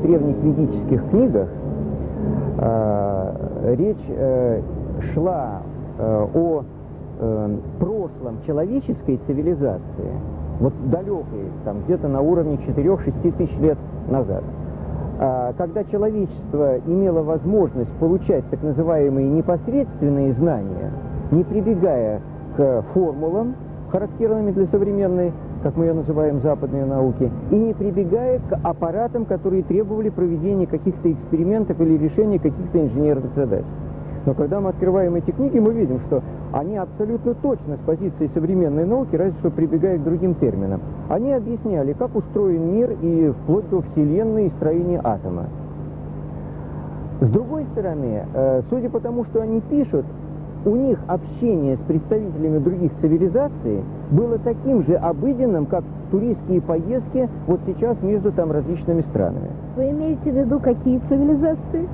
древних ведических книгах речь шла о прошлом человеческой цивилизации, вот далекой, там где-то на уровне 4-6 тысяч лет назад, когда человечество имело возможность получать так называемые непосредственные знания, не прибегая к формулам, характерными для современной, как мы ее называем, западной науки, и не прибегая к аппаратам, которые требовали проведения каких-то экспериментов или решения каких-то инженерных задач. Но когда мы открываем эти книги, мы видим, что они абсолютно точно с позиции современной науки, разве что прибегая к другим терминам. Они объясняли, как устроен мир и вплоть до Вселенной и строения атома. С другой стороны, судя по тому, что они пишут, у них общение с представителями других цивилизаций было таким же обыденным, как туристские поездки вот сейчас между там различными странами. Вы имеете в виду какие цивилизации?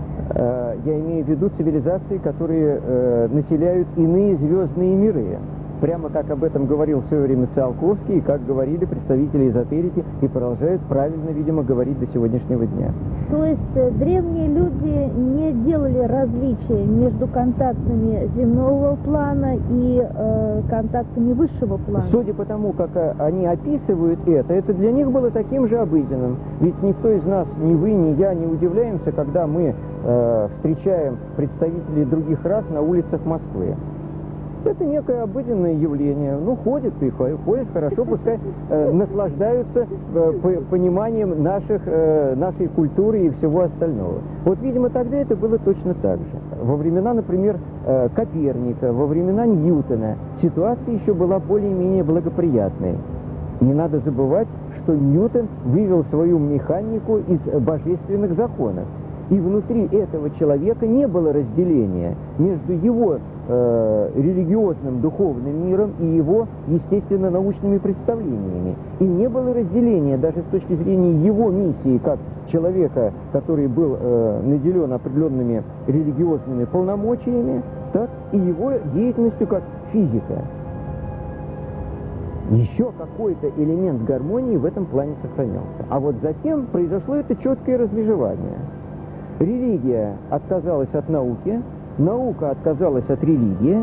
Я имею в виду цивилизации, которые населяют иные звездные миры. Прямо как об этом говорил в свое время Циолковский, и как говорили представители эзотерики, и продолжают правильно, видимо, говорить до сегодняшнего дня. То есть древние люди не делали различия между контактами земного плана и контактами высшего плана? Судя по тому, как они описывают это для них было таким же обыденным. Ведь никто из нас, ни вы, ни я, не удивляемся, когда мы встречаем представителей других рас на улицах Москвы. Это некое обыденное явление. Ну, ходят и ходят хорошо, пускай наслаждаются пониманием нашей культуры и всего остального. Вот, видимо, тогда это было точно так же. Во времена, например, Коперника, во времена Ньютона ситуация еще была более-менее благоприятной. Не надо забывать, что Ньютон вывел свою механику из божественных законов. И внутри этого человека не было разделения между его религиозным духовным миром и его естественно-научными представлениями. И не было разделения даже с точки зрения его миссии, как человека, который был наделен определенными религиозными полномочиями, так и его деятельностью как физика. Еще какой-то элемент гармонии в этом плане сохранялся. А вот затем произошло это четкое размежевание. Религия отказалась от науки, наука отказалась от религии,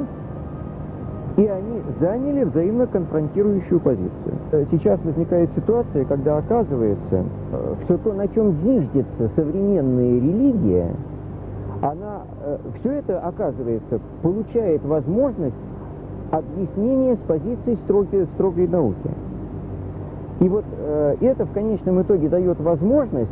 и они заняли взаимно конфронтирующую позицию. Сейчас возникает ситуация, когда оказывается, что то, на чем зиждется современная религия, все это, оказывается, получает возможность объяснения с позиции строгой науки. И вот это в конечном итоге дает возможность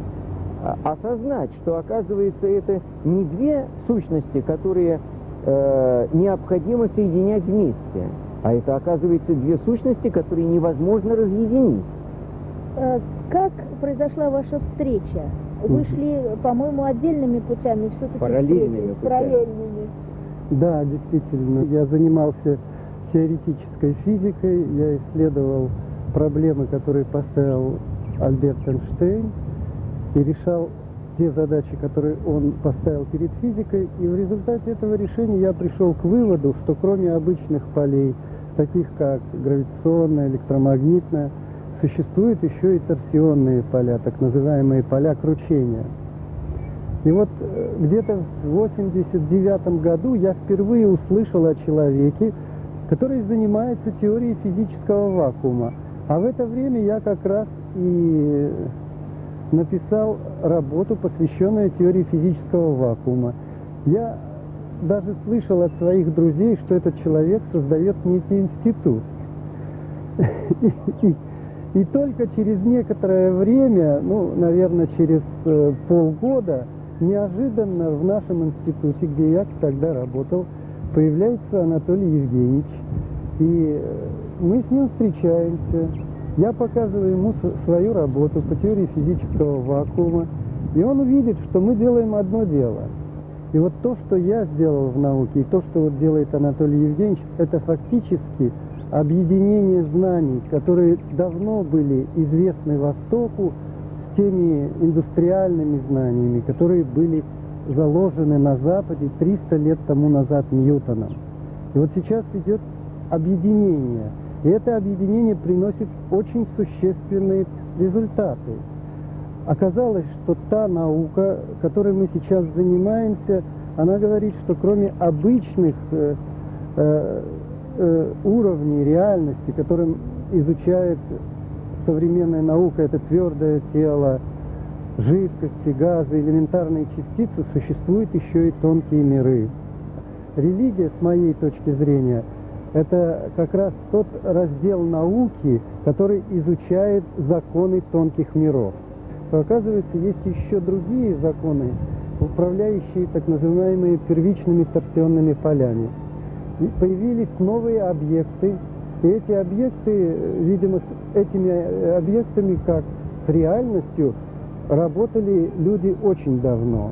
осознать, что, оказывается, это не две сущности, которые необходимо соединять вместе, а это, оказывается, две сущности, которые невозможно разъединить. Как произошла ваша встреча? Вы шли, по-моему, отдельными путями, все-таки параллельными путями. Да, действительно. Я занимался теоретической физикой, я исследовал проблемы, которые поставил Альберт Эйнштейн, и решал те задачи, которые он поставил перед физикой, и в результате этого решения я пришел к выводу, что кроме обычных полей, таких как гравитационное, электромагнитное, существуют еще и торсионные поля, так называемые поля кручения. И вот где-то в 1989 году я впервые услышал о человеке, который занимается теорией физического вакуума. А в это время я как раз и написал работу, посвященную теории физического вакуума. Я даже слышал от своих друзей, что этот человек создает некий институт. И только через некоторое время, ну, наверное, через полгода, неожиданно в нашем институте, где я тогда работал, появляется Анатолий Евгеньевич. И мы с ним встречаемся. Я показываю ему свою работу по теории физического вакуума, и он увидит, что мы делаем одно дело. И вот то, что я сделал в науке, и то, что вот делает Анатолий Евгеньевич, это фактически объединение знаний, которые давно были известны Востоку, с теми индустриальными знаниями, которые были заложены на Западе 300 лет тому назад Ньютоном. И вот сейчас идет объединение. И это объединение приносит очень существенные результаты. Оказалось, что та наука, которой мы сейчас занимаемся, она говорит, что кроме обычных уровней реальности, которым изучает современная наука, это твердое тело, жидкости, газы, элементарные частицы, существуют еще и тонкие миры. Религия, с моей точки зрения, это как раз тот раздел науки, который изучает законы тонких миров. То, оказывается, есть еще другие законы, управляющие так называемыми первичными торсионными полями. И появились новые объекты, и эти объекты, видимо, с этими объектами, как с реальностью, работали люди очень давно.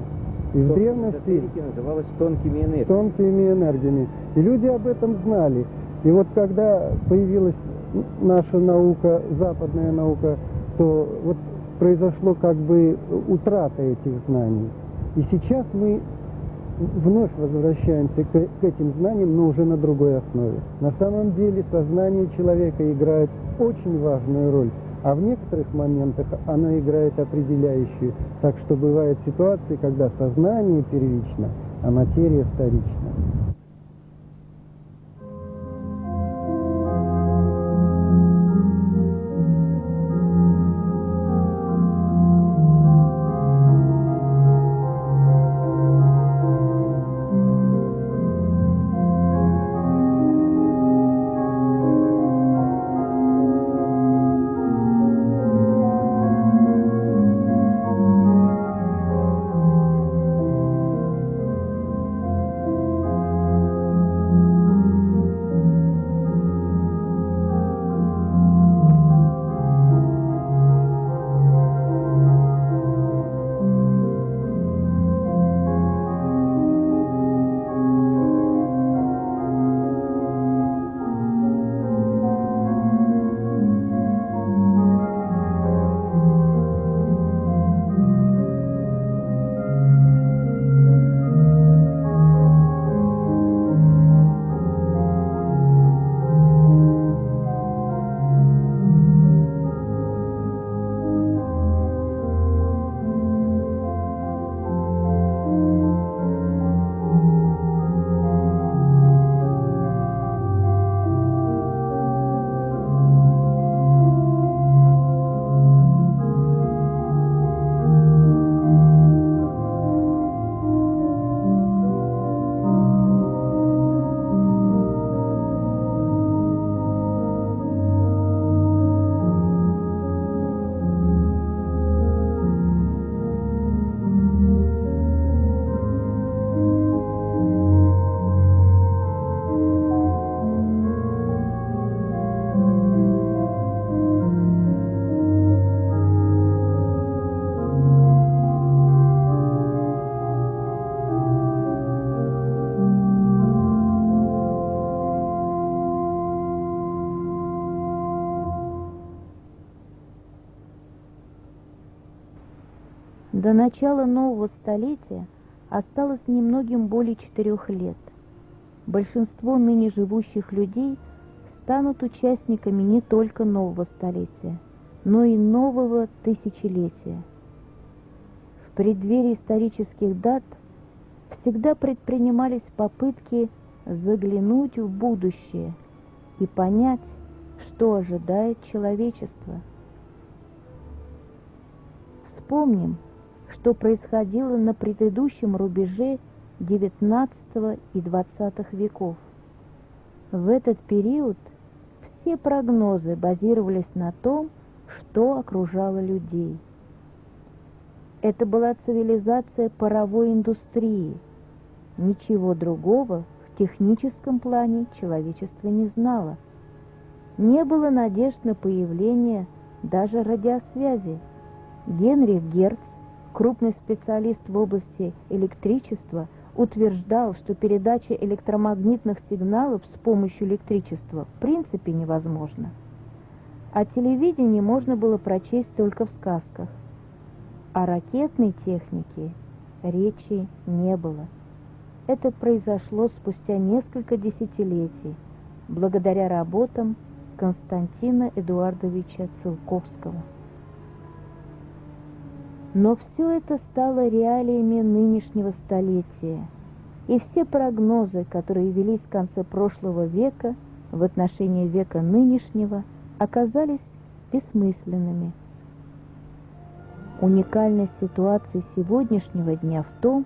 И в древности называлось тонкими энергиями. Тонкими энергиями. И люди об этом знали. И вот когда появилась наша наука, западная наука, то вот произошло как бы утрата этих знаний. И сейчас мы вновь возвращаемся к этим знаниям, но уже на другой основе. На самом деле сознание человека играет очень важную роль, а в некоторых моментах оно играет определяющую. Так что бывают ситуации, когда сознание первично, а материя вторична. До начала нового столетия осталось немногим более 4 лет. Большинство ныне живущих людей станут участниками не только нового столетия, но и нового тысячелетия. В преддверии исторических дат всегда предпринимались попытки заглянуть в будущее и понять, что ожидает человечество. Вспомним, что происходило на предыдущем рубеже XIX и XX веков. В этот период все прогнозы базировались на том, что окружало людей. Это была цивилизация паровой индустрии. Ничего другого в техническом плане человечество не знало. Не было надежд на появление даже радиосвязи. Генрих Герц, крупный специалист в области электричества, утверждал, что передача электромагнитных сигналов с помощью электричества в принципе невозможна. О телевидении можно было прочесть только в сказках. О ракетной технике речи не было. Это произошло спустя несколько десятилетий, благодаря работам Константина Эдуардовича Циолковского. Но все это стало реалиями нынешнего столетия. И все прогнозы, которые велись в конце прошлого века в отношении века нынешнего, оказались бессмысленными. Уникальность ситуации сегодняшнего дня в том,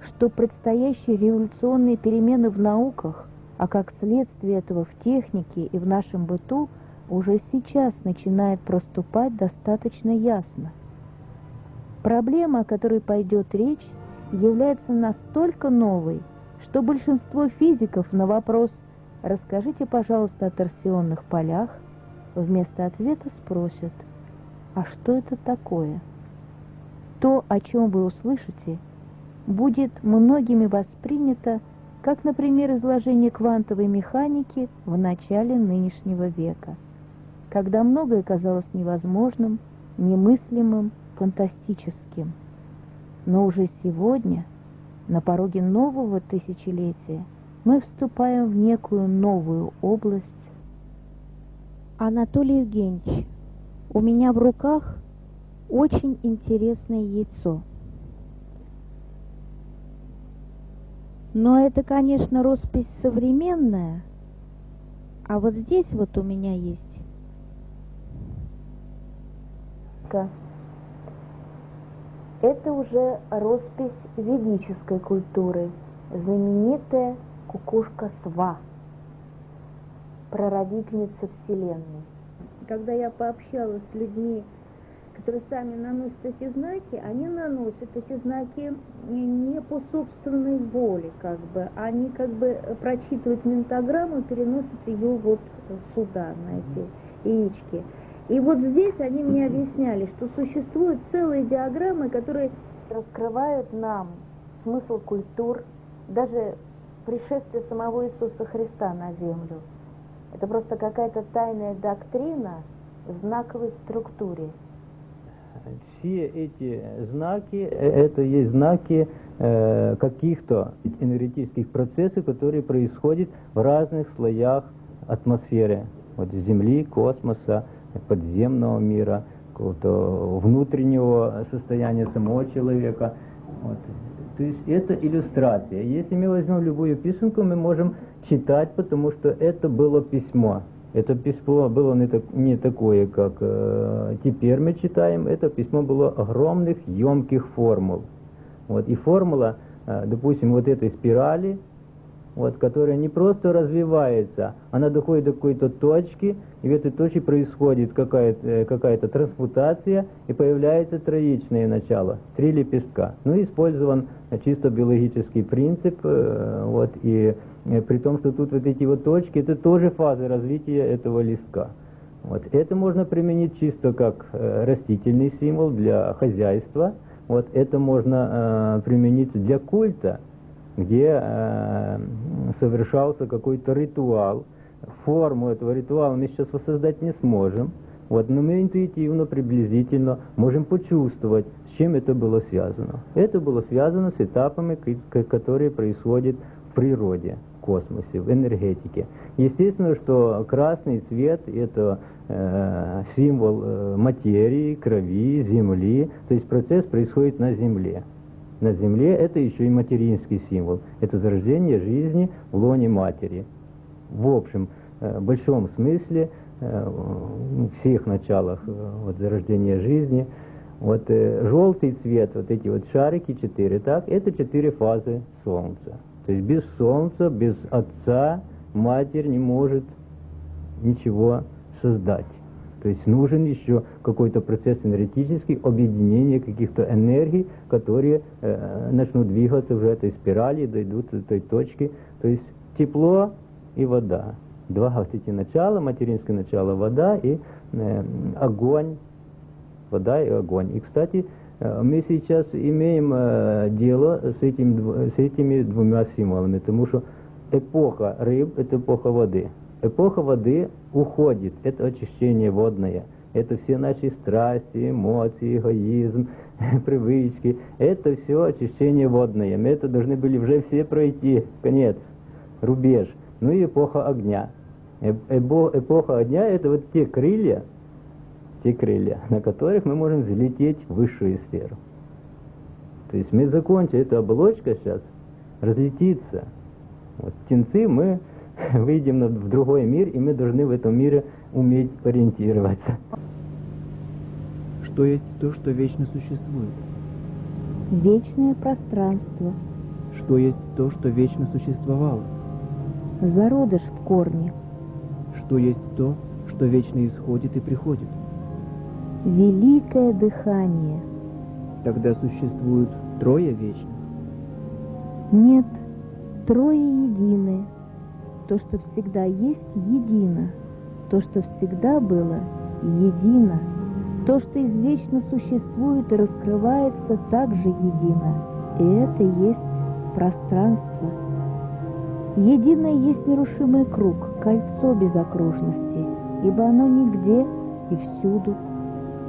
что предстоящие революционные перемены в науках, а как следствие этого в технике и в нашем быту, уже сейчас начинает проступать достаточно ясно. Проблема, о которой пойдет речь, является настолько новой, что большинство физиков на вопрос «Расскажите, пожалуйста, о торсионных полях» вместо ответа спросят: «А что это такое?» То, о чем вы услышите, будет многими воспринято как, например, изложение квантовой механики в начале нынешнего века, когда многое казалось невозможным, немыслимым, фантастическим. Но уже сегодня, на пороге нового тысячелетия, мы вступаем в некую новую область. Анатолий Евгеньевич, у меня в руках очень интересное яйцо. Но это, конечно, роспись современная, а вот здесь вот у меня есть. Это уже роспись ведической культуры, знаменитая кукушка Сва, прародительница Вселенной. Когда я пообщалась с людьми, которые сами наносят эти знаки, они наносят эти знаки не по собственной воле, они прочитывают ментограмму и переносят ее вот сюда, на эти яички. И вот здесь они мне объясняли, что существуют целые диаграммы, которые раскрывают нам смысл культур, даже пришествие самого Иисуса Христа на землю. Это просто какая-то тайная доктрина в знаковой структуре. Все эти знаки, это есть знаки каких-то энергетических процессов, которые происходят в разных слоях атмосферы, вот Земли, космоса, подземного мира, какого-то внутреннего состояния самого человека. Вот. То есть это иллюстрация. Если мы возьмем любую песенку, мы можем читать, потому что это было письмо. Это письмо было не такое, как теперь мы читаем. Это письмо было огромных, емких формул. Вот. И формула, допустим, вот этой спирали, вот, которая не просто развивается, она доходит до какой-то точки, и в этой точке происходит какая-то трансмутация, и появляется троичное начало, 3 лепестка. Ну, использован чисто биологический принцип, вот, и при том, что тут вот эти вот точки, это тоже фазы развития этого листка. Вот. Это можно применить чисто как растительный символ для хозяйства, вот, это можно применить для культа, где совершался какой-то ритуал. Форму этого ритуала мы сейчас воссоздать не сможем, вот, но мы интуитивно, приблизительно можем почувствовать, с чем это было связано. Это было связано с этапами, которые происходят в природе, в космосе, в энергетике. Естественно, что красный цвет – это символ материи, крови, Земли, то есть процесс происходит на Земле. На Земле это еще и материнский символ. Это зарождение жизни в лоне матери. В общем, большом смысле, в всех началах вот, зарождения жизни. Вот желтый цвет, вот эти вот шарики 4, так, это 4 фазы Солнца. То есть без Солнца, без Отца Матерь не может ничего создать. То есть нужен еще какой-то процесс энергетический, объединение каких-то энергий, которые начнут двигаться в этой спирали, дойдут до той точки. То есть тепло и вода. 2 вот эти начала, материнское начало вода и огонь. Вода и огонь. И, кстати, мы сейчас имеем дело с этими 2 символами, потому что эпоха рыб – это эпоха воды. Эпоха воды уходит, это очищение водное, это все наши страсти, эмоции, эгоизм, привычки, это все очищение водное. Мы это должны были уже все пройти, конец, рубеж. Ну и эпоха огня. Эпоха огня – это вот те крылья, те крылья, на которых мы можем взлететь в высшую сферу. То есть мы закончим, эта оболочка сейчас разлетится. Вот, птенцы, мы выйдем в другой мир, и мы должны в этом мире уметь ориентироваться. Что есть то, что вечно существует? Вечное пространство. Что есть то, что вечно существовало? Зародыш в корне. Что есть то, что вечно исходит и приходит? Великое дыхание. Тогда существует трое вечных. Нет, трое едины. То, что всегда есть, едино. То, что всегда было, едино. То, что извечно существует и раскрывается, также едино. И это есть пространство. Единое есть нерушимый круг, кольцо без окружности, ибо оно нигде и всюду.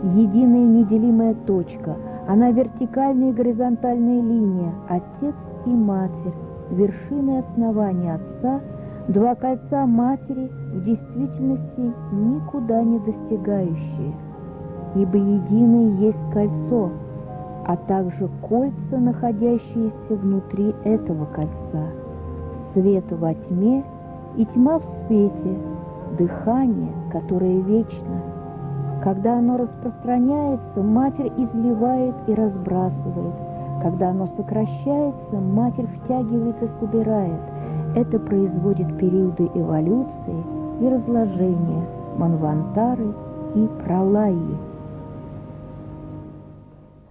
Единая неделимая точка, она вертикальная и горизонтальная линия, отец и матерь, вершины и основания отца, два кольца матери, в действительности никуда не достигающие. Ибо единое есть кольцо, а также кольца, находящиеся внутри этого кольца. Свет во тьме и тьма в свете, дыхание, которое вечно. Когда оно распространяется, Матерь изливает и разбрасывает. Когда оно сокращается, Матерь втягивает и собирает. Это производит периоды эволюции и разложения, манвантары и пралайи.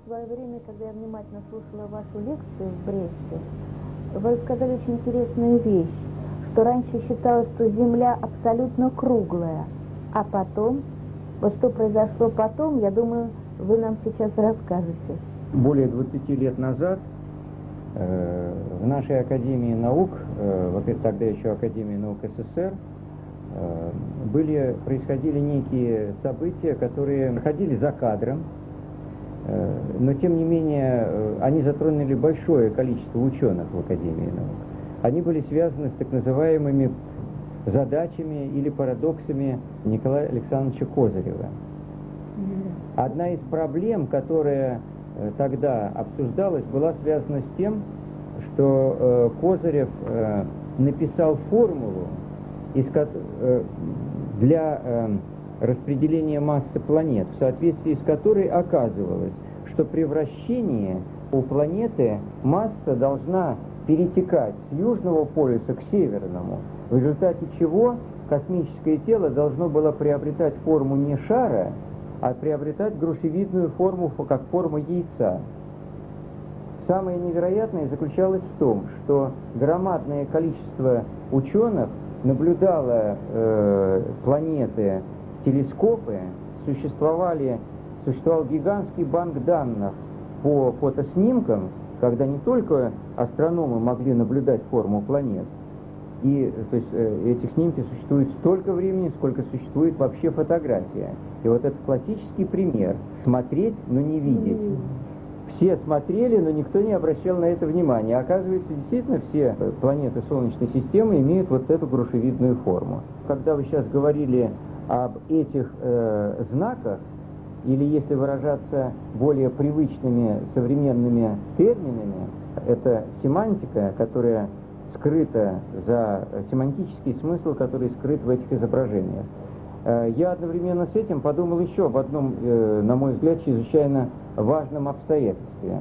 В свое время, когда я внимательно слушала вашу лекцию в Бресте, вы сказали очень интересную вещь, что раньше считалось, что Земля абсолютно круглая, а потом, вот что произошло потом, я думаю, вы нам сейчас расскажете. Более 20 лет назад в нашей Академии наук, во-первых, тогда еще Академии наук СССР, происходили некие события, которые находили за кадром, но тем не менее они затронули большое количество ученых в Академии наук. Они были связаны с так называемыми задачами или парадоксами Николая Александровича Козырева. Одна из проблем, которая тогда обсуждалась, была связана с тем, что Козырев написал формулу для распределения массы планет, в соответствии с которой оказывалось, что при вращении у планеты масса должна перетекать с южного полюса к северному, в результате чего космическое тело должно было приобретать форму не шара, а приобретать грушевидную форму, как форма яйца. Самое невероятное заключалось в том, что громадное количество ученых наблюдало планеты, телескопы, существовал гигантский банк данных по фотоснимкам, когда не только астрономы могли наблюдать форму планет, и то есть, эти снимки существуют столько времени, сколько существует вообще фотография. И вот это классический пример – смотреть, но не видеть. Все смотрели, но никто не обращал на это внимания. Оказывается, действительно все планеты Солнечной системы имеют вот эту грушевидную форму. Когда вы сейчас говорили об этих знаках, или если выражаться более привычными современными терминами, это семантика, которая скрыта за семантический смысл, который скрыт в этих изображениях. Я одновременно с этим подумал еще об одном, на мой взгляд, чрезвычайно важном обстоятельстве.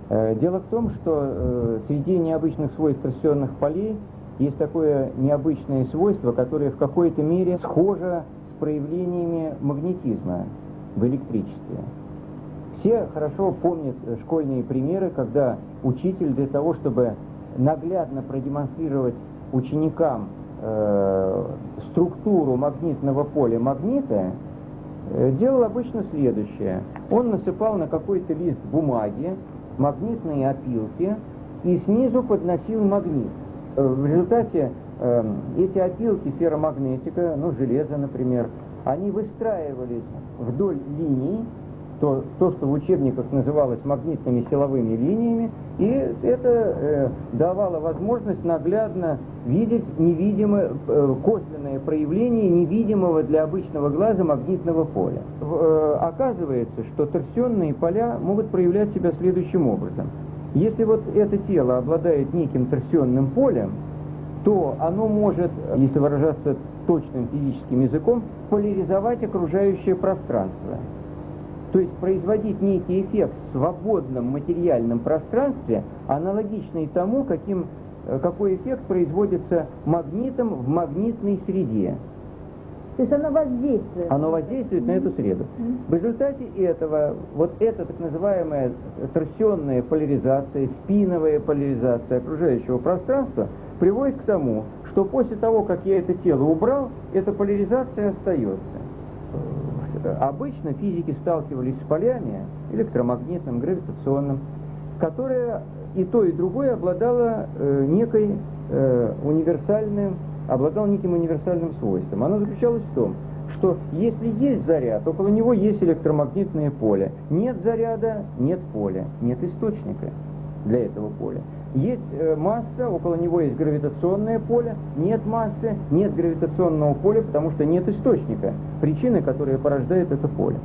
Дело в том, что среди необычных свойств торсионных полей есть такое необычное свойство, которое в какой-то мере схоже с проявлениями магнетизма в электричестве. Все хорошо помнят школьные примеры, когда учитель для того, чтобы наглядно продемонстрировать ученикам структуру магнитного поля магнита, делал обычно следующее. Он насыпал на какой-то лист бумаги магнитные опилки и снизу подносил магнит. В результате эти опилки ферромагнетика, железо, например, они выстраивались вдоль линий, то, что в учебниках называлось магнитными силовыми линиями, и это давало возможность наглядно видеть невидимое, косвенное проявление невидимого для обычного глаза магнитного поля. Оказывается, что торсионные поля могут проявлять себя следующим образом. Если вот это тело обладает неким торсионным полем, то оно может, если выражаться точным физическим языком, поляризовать окружающее пространство. То есть производить некий эффект в свободном материальном пространстве, аналогичный тому, какой эффект производится магнитом в магнитной среде. То есть оно воздействует? Оно воздействует на эту среду. В результате этого, вот эта так называемая торсионная поляризация, спиновая поляризация окружающего пространства приводит к тому, что после того, как я это тело убрал, эта поляризация остается. Обычно физики сталкивались с полями, электромагнитным, гравитационным, которые и то, и другое обладало неким универсальным свойством. Оно заключалось в том, что если есть заряд, около него есть электромагнитное поле. Нет заряда, нет поля, нет источника для этого поля. Есть масса, около него есть гравитационное поле, нет массы, нет гравитационного поля, потому что нет источника, причины, которая порождает это поле.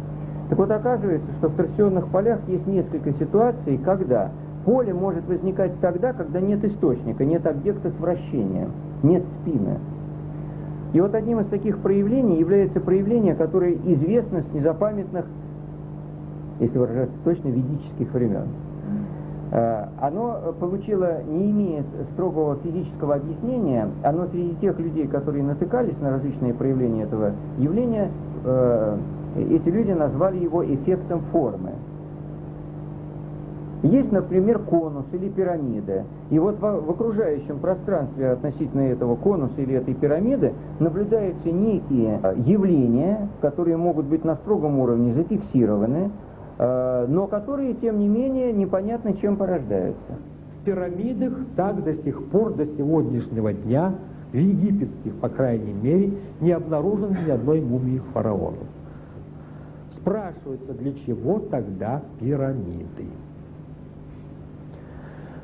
Так вот, оказывается, что в торсионных полях есть несколько ситуаций, когда поле может возникать тогда, когда нет источника, нет объекта с вращением, нет спина. И вот одним из таких проявлений является проявление, которое известно с незапамятных, если выражаться точно, ведических времен. Оно получило, не имеет строгого физического объяснения, оно среди тех людей, которые натыкались на различные проявления этого явления, эти люди назвали его эффектом формы. Есть, например, конус или пирамида, и вот в окружающем пространстве относительно этого конуса или этой пирамиды наблюдаются некие явления, которые могут быть на строгом уровне зафиксированы, но которые, тем не менее, непонятно чем порождаются. В пирамидах так до сих пор, до сегодняшнего дня, в египетских, по крайней мере, не обнаружено ни одной мумии фараонов. Спрашивается, для чего тогда пирамиды?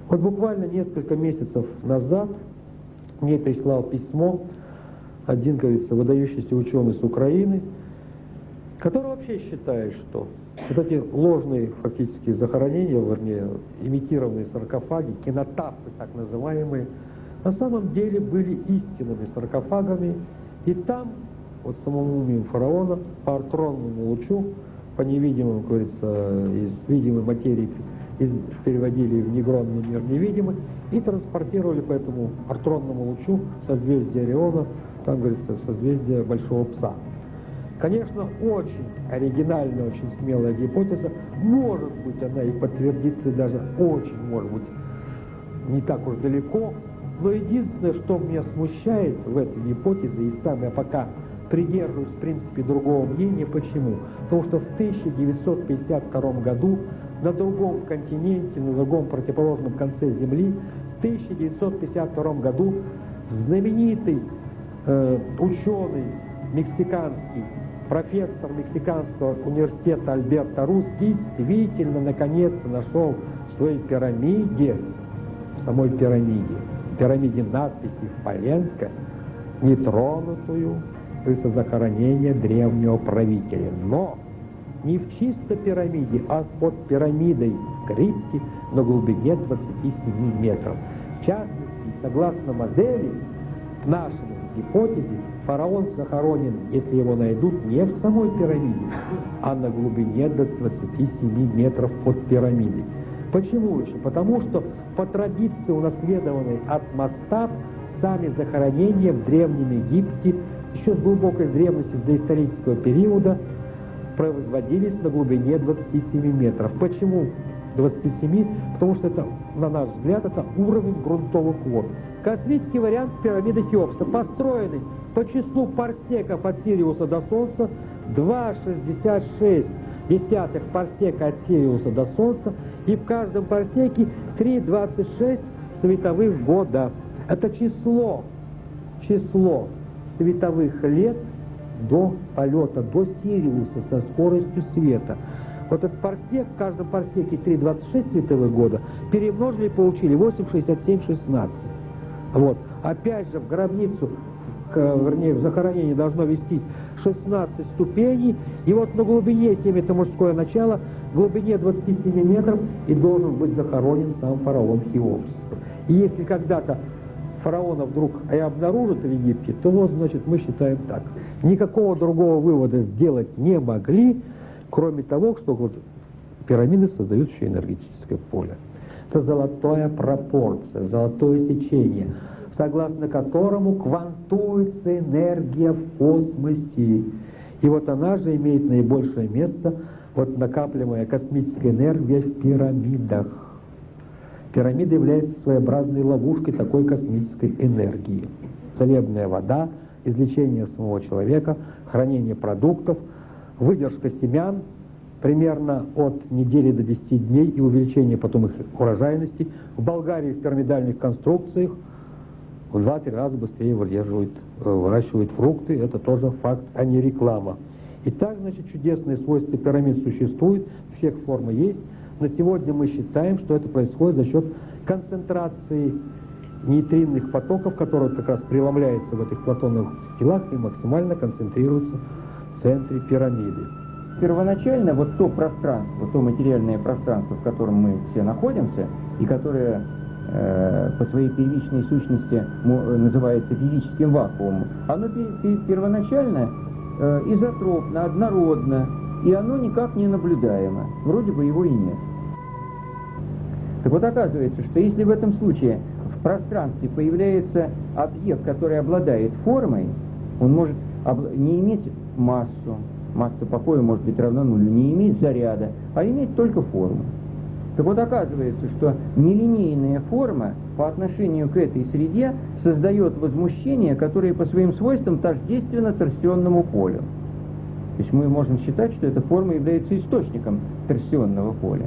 Вот буквально несколько месяцев назад мне прислал письмо один, говорится, выдающийся ученый с Украины, который вообще считает, что вот эти ложные фактически захоронения, вернее, имитированные саркофаги, кинотафы так называемые, на самом деле были истинными саркофагами, и там, вот самому мумию фараона, по артронному лучу, по невидимым, говорится, из видимой материи переводили в негронный мир невидимый и транспортировали по этому артронному лучу созвездие Ориона, там, говорится, созвездие Большого Пса. Конечно, очень оригинальная, очень смелая гипотеза. Может быть, она и подтвердится, и даже очень, может быть, не так уж далеко. Но единственное, что меня смущает в этой гипотезе, и сам я пока придерживаюсь, в принципе, другого мнения. Почему? Потому что в 1952 году на другом континенте, на другом противоположном конце Земли, в 1952 году знаменитый ученый мексиканский, профессор мексиканского университета Альберто Рус действительно наконец-то нашел в своей пирамиде, в самой пирамиде надписи Фаленко, нетронутую захоронение древнего правителя. Но не в чисто пирамиде, а под пирамидой крипти на глубине 27 метров. В частности, согласно модели, к нашему гипотезе, фараон захоронен, если его найдут, не в самой пирамиде, а на глубине до 27 метров под пирамидой. Почему еще? Потому что по традиции, унаследованной от мастаб, сами захоронения в Древнем Египте еще с глубокой древности, с доисторического периода, производились на глубине 27 метров. Почему 27? Потому что это, на наш взгляд, это уровень грунтовых вод. Космический вариант пирамиды Хеопса, построенный по числу парсеков от Сириуса до Солнца, 2,66 парсека от Сириуса до Солнца, и в каждом парсеке 3,26 световых года. Это число световых лет до полета, до Сириуса со скоростью света. Вот этот парсек, в каждом парсеке 3,26 световых года, перемножили и получили 8,67,16. Вот. Опять же, в гробницу, вернее, в захоронение должно вестись 16 ступеней, и вот на глубине 7, это мужское начало, в глубине 27 метров и должен быть захоронен сам фараон Хеопс. И если когда-то фараона вдруг и обнаружат в Египте, то вот, значит, мы считаем так. Никакого другого вывода сделать не могли, кроме того, что вот пирамиды создают еще энергетическое поле. Это золотая пропорция, золотое сечение, согласно которому квантуется энергия в космосе. И вот она же имеет наибольшее место, вот накапливаемая космическая энергия в пирамидах. Пирамида является своеобразной ловушкой такой космической энергии. Целебная вода, излечение самого человека, хранение продуктов, выдержка семян примерно от недели до 10 дней и увеличение потом их урожайности. В Болгарии в пирамидальных конструкциях в 2-3 раза быстрее выращивают фрукты. Это тоже факт, а не реклама. Итак, значит, чудесные свойства пирамид существуют, всех формы есть. На сегодня мы считаем, что это происходит за счет концентрации нейтринных потоков, которые как раз преломляются в этих платоновых телах и максимально концентрируются в центре пирамиды. Первоначально вот то пространство, то материальное пространство, в котором мы все находимся, и которое по своей первичной сущности называется физическим вакуумом, оно первоначально изотропно, однородно, и оно никак не наблюдаемо. Вроде бы его и нет. Так вот, оказывается, что если в этом случае в пространстве появляется объект, который обладает формой, он может не иметь массу, масса покоя может быть равна нулю, не иметь заряда, а иметь только форму. Так вот, оказывается, что нелинейная форма по отношению к этой среде создает возмущение, которое по своим свойствам тождественно торсионному полю. То есть мы можем считать, что эта форма является источником торсионного поля.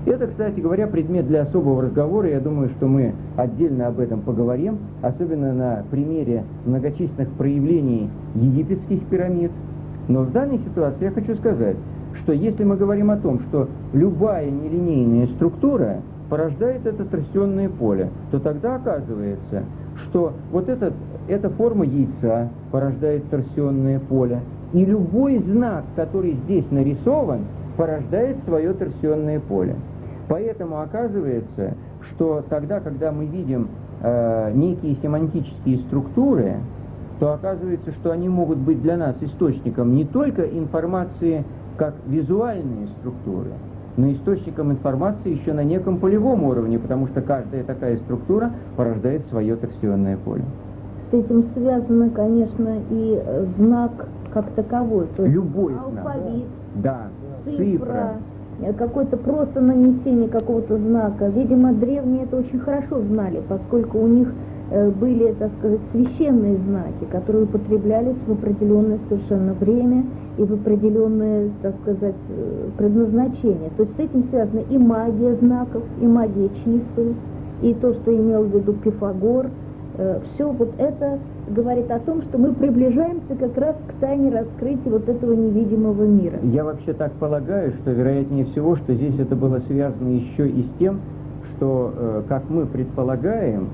Это, кстати говоря, предмет для особого разговора. Я думаю, что мы отдельно об этом поговорим, особенно на примере многочисленных проявлений египетских пирамид. Но в данной ситуации я хочу сказать, что если мы говорим о том, что любая нелинейная структура порождает это торсионное поле, то тогда оказывается, что вот эта форма яйца порождает торсионное поле, и любой знак, который здесь нарисован, порождает свое торсионное поле. Поэтому оказывается, что тогда, когда мы видим некие семантические структуры, то оказывается, что они могут быть для нас источником не только информации как визуальные структуры, но источником информации еще на неком полевом уровне, потому что каждая такая структура порождает свое торсионное поле. С этим связано, конечно, и знак как таковой. То есть любой алфавит, знак. Да, цифра. Какое-то просто нанесение какого-то знака. Видимо, древние это очень хорошо знали, поскольку у них были, так сказать, священные знаки, которые употреблялись в определенное совершенно время и в определенное, так сказать, предназначение. То есть с этим связана и магия знаков, и магия чисел, и то, что имел в виду Пифагор. Все вот это говорит о том, что мы приближаемся как раз к тайне раскрытия вот этого невидимого мира. Я вообще так полагаю, что вероятнее всего, что здесь это было связано еще и с тем, что, как мы предполагаем,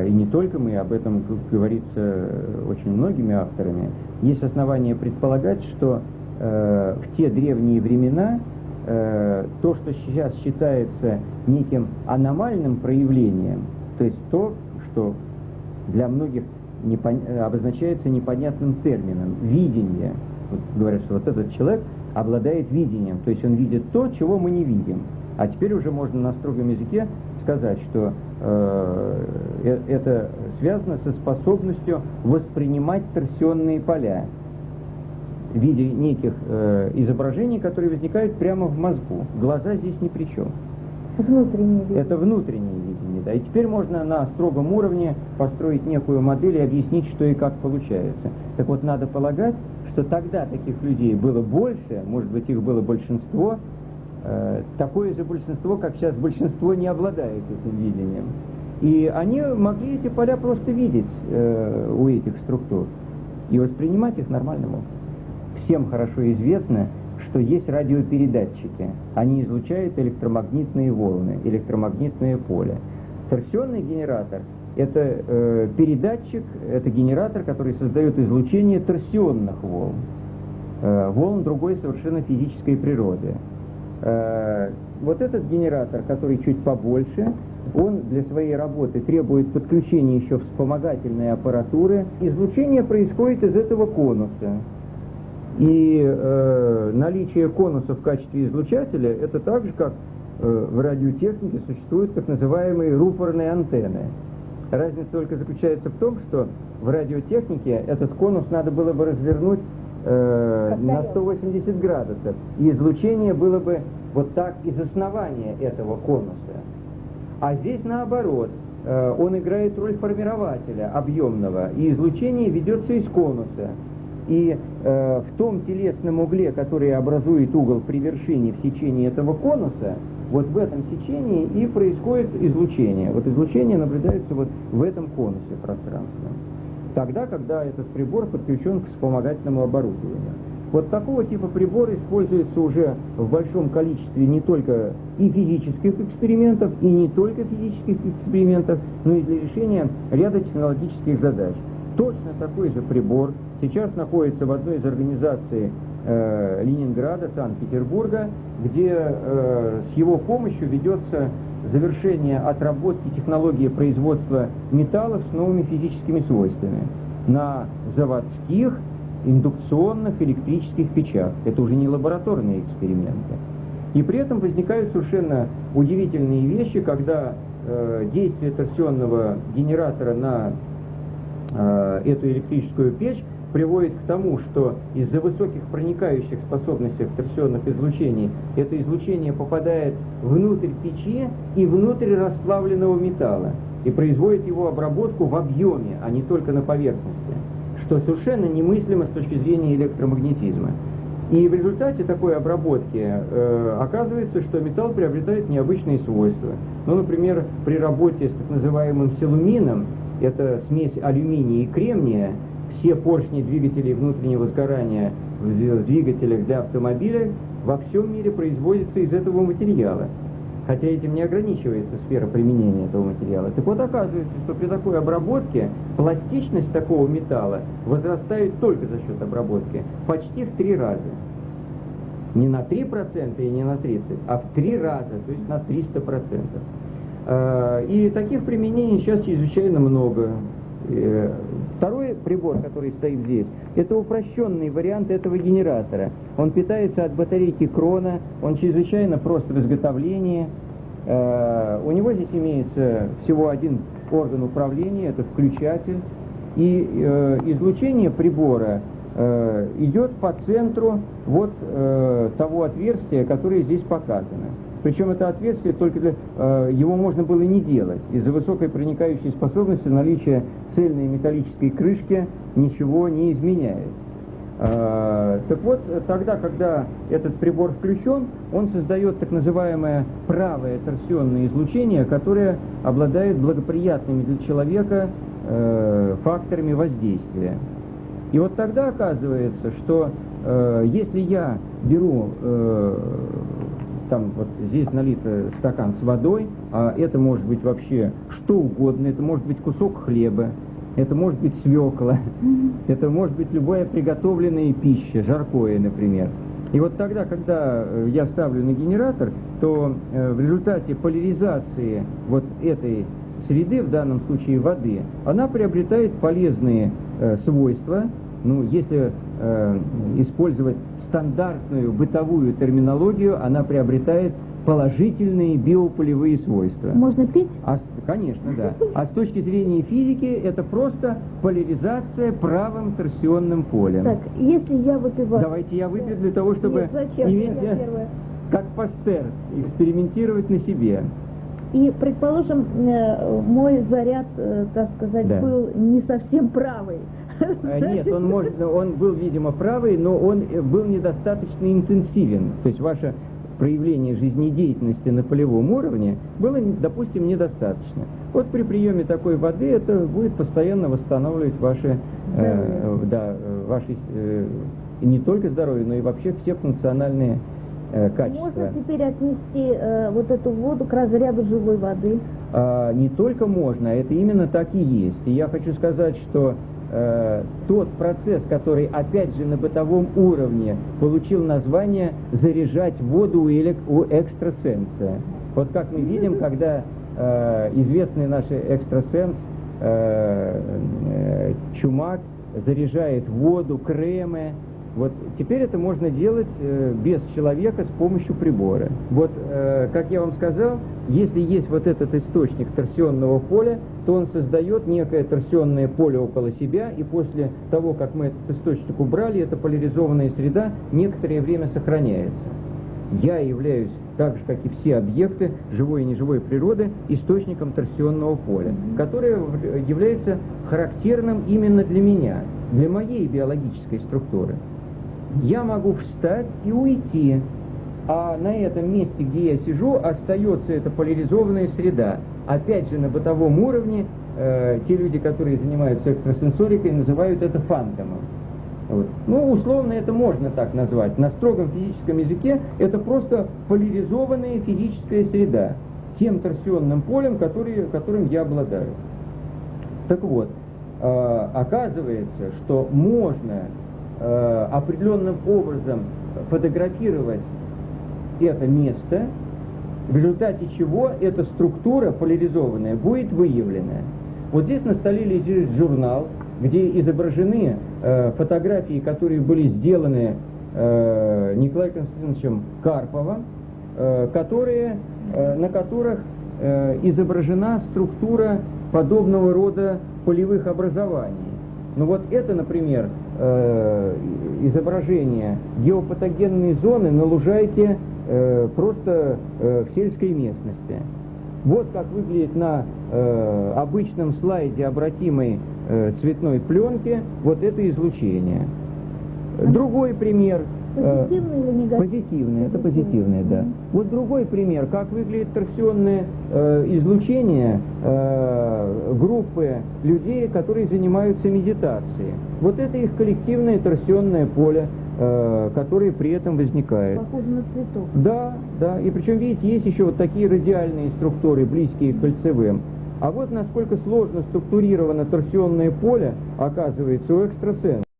и не только мы, об этом говорится очень многими авторами, есть основания предполагать, что в те древние времена то, что сейчас считается неким аномальным проявлением, то есть то, что для многих обозначается непонятным термином – видение. Вот говорят, что вот этот человек обладает видением, то есть он видит то, чего мы не видим. А теперь уже можно на строгом языке сказать, что это связано со способностью воспринимать торсионные поля в виде неких изображений, которые возникают прямо в мозгу. Глаза здесь ни при чем. Внутреннее видение. Это внутреннее видение, да. И теперь можно на строгом уровне построить некую модель и объяснить, что и как получается. Так вот, надо полагать, что тогда таких людей было больше, может быть, их было большинство, такое же большинство, как сейчас большинство не обладает этим видением. И они могли эти поля просто видеть у этих структур и воспринимать их нормальным образом. Всем хорошо известно, что есть радиопередатчики. Они излучают электромагнитные волны, электромагнитное поле. Торсионный генератор – это передатчик, это генератор, который создает излучение торсионных волн, волн другой совершенно физической природы. Вот этот генератор, который чуть побольше, он для своей работы требует подключения еще вспомогательной аппаратуры. Излучение происходит из этого конуса. И наличие конуса в качестве излучателя – это так же, как в радиотехнике существуют так называемые рупорные антенны. Разница только заключается в том, что в радиотехнике этот конус надо было бы развернуть на 180 градусов, и излучение было бы вот так из основания этого конуса. А здесь наоборот, он играет роль формирователя объемного, и излучение ведется из конуса. И в том телесном угле, который образует угол при вершине в сечении этого конуса, вот в этом сечении и происходит излучение. Вот излучение наблюдается вот в этом конусе пространства. Тогда, когда этот прибор подключен к вспомогательному оборудованию. Вот такого типа прибор используется уже в большом количестве не только и физических экспериментов, и не только физических экспериментов, но и для решения ряда технологических задач. Точно такой же прибор сейчас находится в одной из организаций Ленинграда, Санкт-Петербурга, где с его помощью ведется завершение отработки технологии производства металлов с новыми физическими свойствами на заводских индукционных электрических печах. Это уже не лабораторные эксперименты. И при этом возникают совершенно удивительные вещи, когда действие торсионного генератора на эту электрическую печь приводит к тому, что из-за высоких проникающих способностей торсионных излучений это излучение попадает внутрь печи и внутрь расплавленного металла и производит его обработку в объеме, а не только на поверхности, что совершенно немыслимо с точки зрения электромагнетизма. И в результате такой обработки оказывается, что металл приобретает необычные свойства. Ну, например, при работе с так называемым силумином, это смесь алюминия и кремния, все поршни двигателей внутреннего сгорания в двигателях для автомобиля во всем мире производятся из этого материала. Хотя этим не ограничивается сфера применения этого материала. Так вот, оказывается, что при такой обработке пластичность такого металла возрастает только за счет обработки почти в 3 раза. Не на 3% и не на 30%, а в 3 раза, то есть на 300%. И таких применений сейчас чрезвычайно много. Второй прибор, который стоит здесь, это упрощенный вариант этого генератора. Он питается от батарейки Крона, он чрезвычайно прост в изготовлении. У него здесь имеется всего один орган управления, это включатель. И излучение прибора идет по центру вот того отверстия, которое здесь показано. Причем это отверстие только его можно было не делать. Из-за высокой проникающей способности наличие цельной металлической крышки ничего не изменяет. Так вот, тогда, когда этот прибор включен, он создает так называемое правое торсионное излучение, которое обладает благоприятными для человека факторами воздействия. И вот тогда оказывается, что если я беру там вот здесь налит стакан с водой, а это может быть вообще что угодно, это может быть кусок хлеба, это может быть свекла, это может быть любая приготовленная пища, жаркое, например. И вот тогда, когда я ставлю на генератор, то в результате поляризации вот этой среды, в данном случае воды, она приобретает полезные свойства. Ну, если использовать стандартную бытовую терминологию, она приобретает положительные биополевые свойства. Можно пить? Конечно, да. А с точки зрения физики, это просто поляризация правым торсионным полем. Так, если я вот и вас... Давайте я выпью для того, чтобы Нет, зачем? иметь, как Пастер, экспериментировать на себе. И, предположим, мой заряд, так сказать, Да. был не совсем правый. Нет, он был, видимо, правый, но он был недостаточно интенсивен. То есть ваше проявление жизнедеятельности на полевом уровне было, допустим, недостаточно. Вот при приеме такой воды это будет постоянно восстанавливать ваши и не только здоровье, но и вообще все функциональные качества. Можно теперь отнести вот эту воду к разряду живой воды? Не только можно, это именно так и есть. И я хочу сказать, что тот процесс, который опять же на бытовом уровне получил название «заряжать воду у экстрасенса». Вот как мы видим, когда известный наш экстрасенс Чумак заряжает воду, кремы. Вот теперь это можно делать без человека с помощью прибора. Вот, как я вам сказал, если есть вот этот источник торсионного поля, то он создает некое торсионное поле около себя, и после того, как мы этот источник убрали, эта поляризованная среда некоторое время сохраняется. Я являюсь, так же, как и все объекты живой и неживой природы, источником торсионного поля, которое является характерным именно для меня, для моей биологической структуры. Я могу встать и уйти, а на этом месте, где я сижу, остается эта поляризованная среда. Опять же, на бытовом уровне те люди, которые занимаются экстрасенсорикой, называют это фантомом. Вот. Ну, условно это можно так назвать. На строгом физическом языке это просто поляризованная физическая среда, тем торсионным полем, которым я обладаю. Так вот, оказывается, что можно определенным образом фотографировать это место, в результате чего эта структура поляризованная будет выявлена. Вот здесь на столе лежит журнал, где изображены фотографии, которые были сделаны Николаем Константиновичем Карповым, на которых изображена структура подобного рода полевых образований. Ну вот это, например, изображение геопатогенной зоны на лужайке просто в сельской местности. Вот как выглядит на обычном слайде обратимой цветной пленки вот это излучение. Другой пример. Позитивный или негативный? Позитивный, это позитивное, да. Вот другой пример, как выглядит торсионное излучение группы людей, которые занимаются медитацией. Вот это их коллективное торсионное поле, которое при этом возникает. Похоже на цветок. Да, да, и причем, видите, есть еще вот такие радиальные структуры, близкие к кольцевым. А вот насколько сложно структурировано торсионное поле, оказывается, у экстрасенсов.